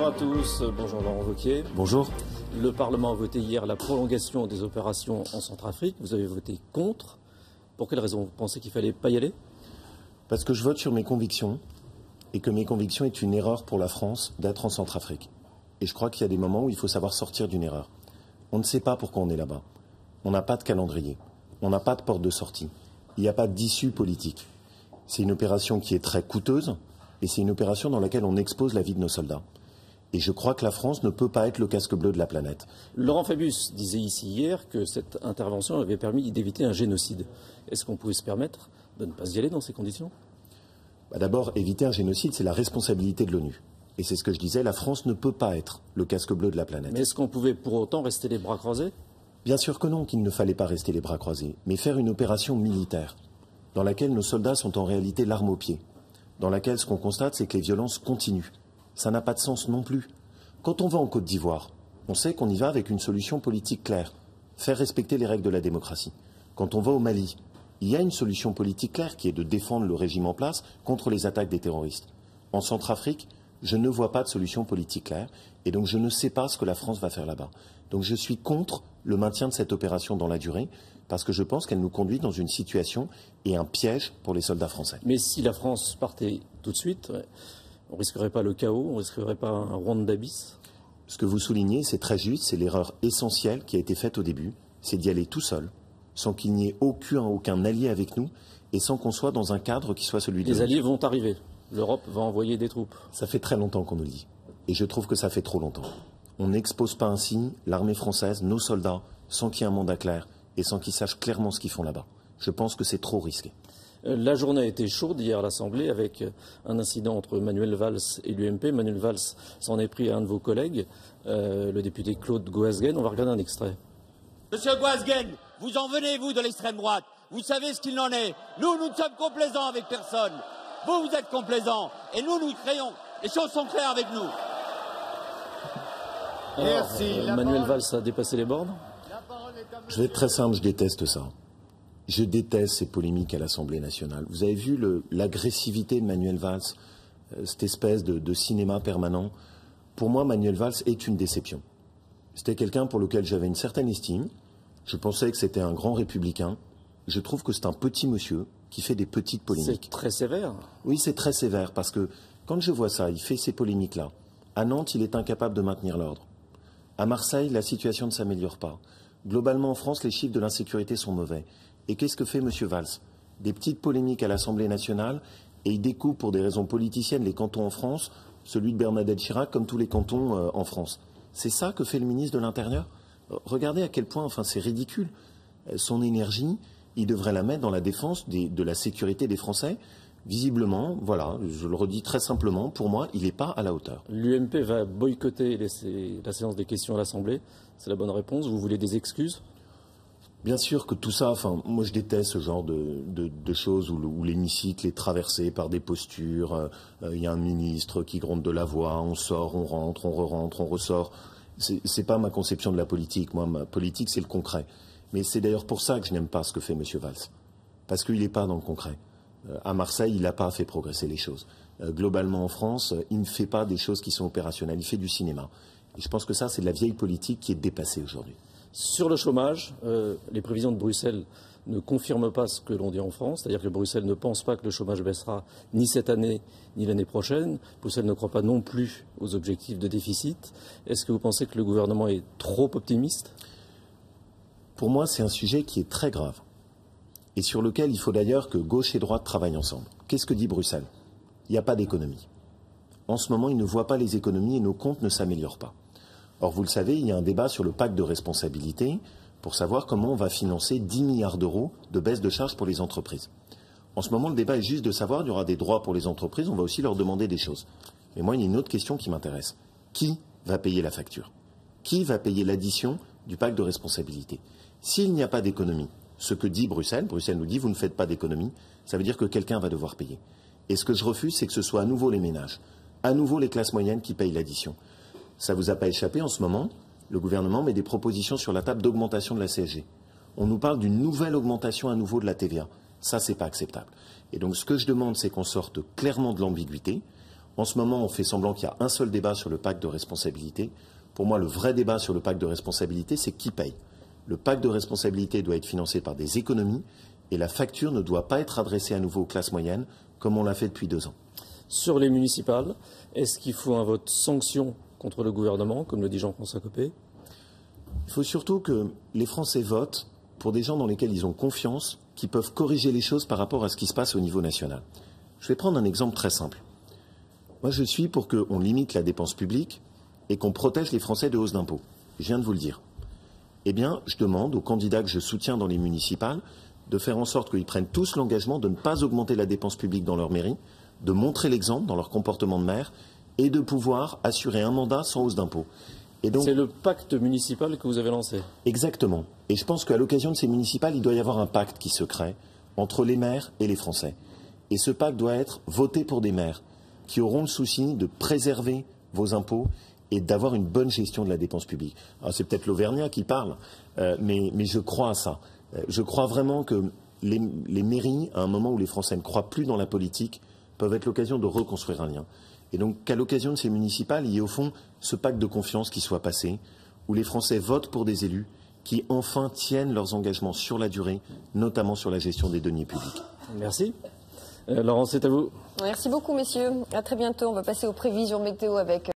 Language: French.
Bonjour à tous, bonjour Laurent Wauquiez. Bonjour. Le Parlement a voté hier la prolongation des opérations en Centrafrique. Vous avez voté contre. Pour quelle raison? Vous pensez qu'il ne fallait pas y aller? Parce que je vote sur mes convictions et que mes convictions est une erreur pour la France d'être en Centrafrique. Et je crois qu'il y a des moments où il faut savoir sortir d'une erreur. On ne sait pas pourquoi on est là-bas. On n'a pas de calendrier. On n'a pas de porte de sortie. Il n'y a pas d'issue politique. C'est une opération qui est très coûteuse et c'est une opération dans laquelle on expose la vie de nos soldats. Et je crois que la France ne peut pas être le casque bleu de la planète. Laurent Fabius disait ici hier que cette intervention avait permis d'éviter un génocide. Est-ce qu'on pouvait se permettre de ne pas y aller dans ces conditions? D'abord, éviter un génocide, c'est la responsabilité de l'ONU. Et c'est ce que je disais, la France ne peut pas être le casque bleu de la planète. Mais est-ce qu'on pouvait pour autant rester les bras croisés? Bien sûr que non, qu'il ne fallait pas rester les bras croisés, mais faire une opération militaire, dans laquelle nos soldats sont en réalité l'arme au pied, dans laquelle ce qu'on constate, c'est que les violences continuent. Ça n'a pas de sens non plus. Quand on va en Côte d'Ivoire, on sait qu'on y va avec une solution politique claire, faire respecter les règles de la démocratie. Quand on va au Mali, il y a une solution politique claire qui est de défendre le régime en place contre les attaques des terroristes. En Centrafrique, je ne vois pas de solution politique claire et donc je ne sais pas ce que la France va faire là-bas. Donc je suis contre le maintien de cette opération dans la durée parce que je pense qu'elle nous conduit dans une situation et un piège pour les soldats français. Mais si la France partait tout de suite, on ne risquerait pas le chaos, on ne risquerait pas un Rwanda bis? Ce que vous soulignez, c'est très juste, c'est l'erreur essentielle qui a été faite au début, c'est d'y aller tout seul, sans qu'il n'y ait aucun allié avec nous et sans qu'on soit dans un cadre qui soit celui de Les alliés vont arriver. L'Europe va envoyer des troupes. Ça fait très longtemps qu'on nous le dit. Et je trouve que ça fait trop longtemps. On n'expose pas ainsi l'armée française, nos soldats, sans qu'il y ait un mandat clair et sans qu'ils sachent clairement ce qu'ils font là-bas. Je pense que c'est trop risqué. La journée a été chaude hier à l'Assemblée avec un incident entre Manuel Valls et l'UMP. Manuel Valls s'en est pris à un de vos collègues, le député Claude Goasguen. On va regarder un extrait. Monsieur Goasguen, vous en venez, vous, de l'extrême droite. Vous savez ce qu'il en est. Nous ne sommes complaisants avec personne. Vous, vous êtes complaisants. Et nous créons. Les choses sont claires avec nous. Alors, Manuel Valls a dépassé les bornes? Je vais être très simple, je déteste ça. Je déteste ces polémiques à l'Assemblée nationale. Vous avez vu l'agressivité de Manuel Valls, cette espèce de cinéma permanent. Pour moi, Manuel Valls est une déception. C'était quelqu'un pour lequel j'avais une certaine estime. Je pensais que c'était un grand républicain. Je trouve que c'est un petit monsieur qui fait des petites polémiques. C'est très sévère. Oui, c'est très sévère parce que quand je vois ça, il fait ces polémiques-là. À Nantes, il est incapable de maintenir l'ordre. À Marseille, la situation ne s'améliore pas. Globalement, en France, les chiffres de l'insécurité sont mauvais. Et qu'est-ce que fait M. Valls? Des petites polémiques à l'Assemblée nationale et il découpe pour des raisons politiciennes les cantons en France, celui de Bernadette Chirac comme tous les cantons en France. C'est ça que fait le ministre de l'Intérieur? Regardez à quel point, c'est ridicule. Son énergie, il devrait la mettre dans la défense de la sécurité des Français. Visiblement, voilà, je le redis très simplement, pour moi, il n'est pas à la hauteur. L'UMP va boycotter la séance des questions à l'Assemblée. C'est la bonne réponse. Vous voulez des excuses? Bien sûr que tout ça, moi je déteste ce genre de choses où l'hémicycle est traversé par des postures, il y a un ministre qui gronde de la voix, on sort, on rentre, on re-rentre, on ressort. C'est pas ma conception de la politique. Moi, ma politique, c'est le concret. Mais c'est d'ailleurs pour ça que je n'aime pas ce que fait M. Valls. Parce qu'il n'est pas dans le concret. À Marseille, il n'a pas fait progresser les choses. Globalement, en France, il ne fait pas des choses qui sont opérationnelles. Il fait du cinéma. Et je pense que ça, c'est de la vieille politique qui est dépassée aujourd'hui. Sur le chômage, les prévisions de Bruxelles ne confirment pas ce que l'on dit en France, c'est-à-dire que Bruxelles ne pense pas que le chômage baissera ni cette année ni l'année prochaine. Bruxelles ne croit pas non plus aux objectifs de déficit. Est-ce que vous pensez que le gouvernement est trop optimiste? Pour moi, c'est un sujet qui est très grave et sur lequel il faut d'ailleurs que gauche et droite travaillent ensemble. Qu'est-ce que dit Bruxelles? Il n'y a pas d'économie. En ce moment, ils ne voient pas les économies et nos comptes ne s'améliorent pas. Or, vous le savez, il y a un débat sur le pacte de responsabilité pour savoir comment on va financer 10 milliards d'euros de baisse de charges pour les entreprises. En ce moment, le débat est juste de savoir, il y aura des droits pour les entreprises, on va aussi leur demander des choses. Mais moi, il y a une autre question qui m'intéresse. Qui va payer la facture? Qui va payer l'addition du pacte de responsabilité? S'il n'y a pas d'économie, ce que dit Bruxelles nous dit, vous ne faites pas d'économie, ça veut dire que quelqu'un va devoir payer. Et ce que je refuse, c'est que ce soit à nouveau les ménages, à nouveau les classes moyennes qui payent l'addition. Ça ne vous a pas échappé en ce moment, le gouvernement met des propositions sur la table d'augmentation de la CSG. On nous parle d'une nouvelle augmentation à nouveau de la TVA. Ça, c'est pas acceptable. Et donc, ce que je demande, c'est qu'on sorte clairement de l'ambiguïté. En ce moment, on fait semblant qu'il y a un seul débat sur le pacte de responsabilité. Pour moi, le vrai débat sur le pacte de responsabilité, c'est qui paye. Le pacte de responsabilité doit être financé par des économies et la facture ne doit pas être adressée à nouveau aux classes moyennes, comme on l'a fait depuis 2 ans. Sur les municipales, est-ce qu'il faut un vote sanction contre le gouvernement, comme le dit Jean-François Copé? Il faut surtout que les Français votent pour des gens dans lesquels ils ont confiance, qui peuvent corriger les choses par rapport à ce qui se passe au niveau national. Je vais prendre un exemple très simple. Moi, je suis pour qu'on limite la dépense publique et qu'on protège les Français de hausses d'impôts. Je viens de vous le dire. Eh bien, je demande aux candidats que je soutiens dans les municipales de faire en sorte qu'ils prennent tous l'engagement de ne pas augmenter la dépense publique dans leur mairie, de montrer l'exemple dans leur comportement de maire et de pouvoir assurer un mandat sans hausse d'impôts. C'est le pacte municipal que vous avez lancé. Exactement. Et je pense qu'à l'occasion de ces municipales, il doit y avoir un pacte qui se crée entre les maires et les Français. Et ce pacte doit être voté pour des maires qui auront le souci de préserver vos impôts et d'avoir une bonne gestion de la dépense publique. C'est peut-être l'Auvergnat qui parle, mais je crois à ça. Je crois vraiment que les mairies, à un moment où les Français ne croient plus dans la politique, peuvent être l'occasion de reconstruire un lien. Et donc qu'à l'occasion de ces municipales, il y ait au fond ce pacte de confiance qui soit passé, où les Français votent pour des élus qui enfin tiennent leurs engagements sur la durée, notamment sur la gestion des deniers publics. Merci. Laurence, c'est à vous. Merci beaucoup, messieurs. À très bientôt. On va passer aux prévisions météo avec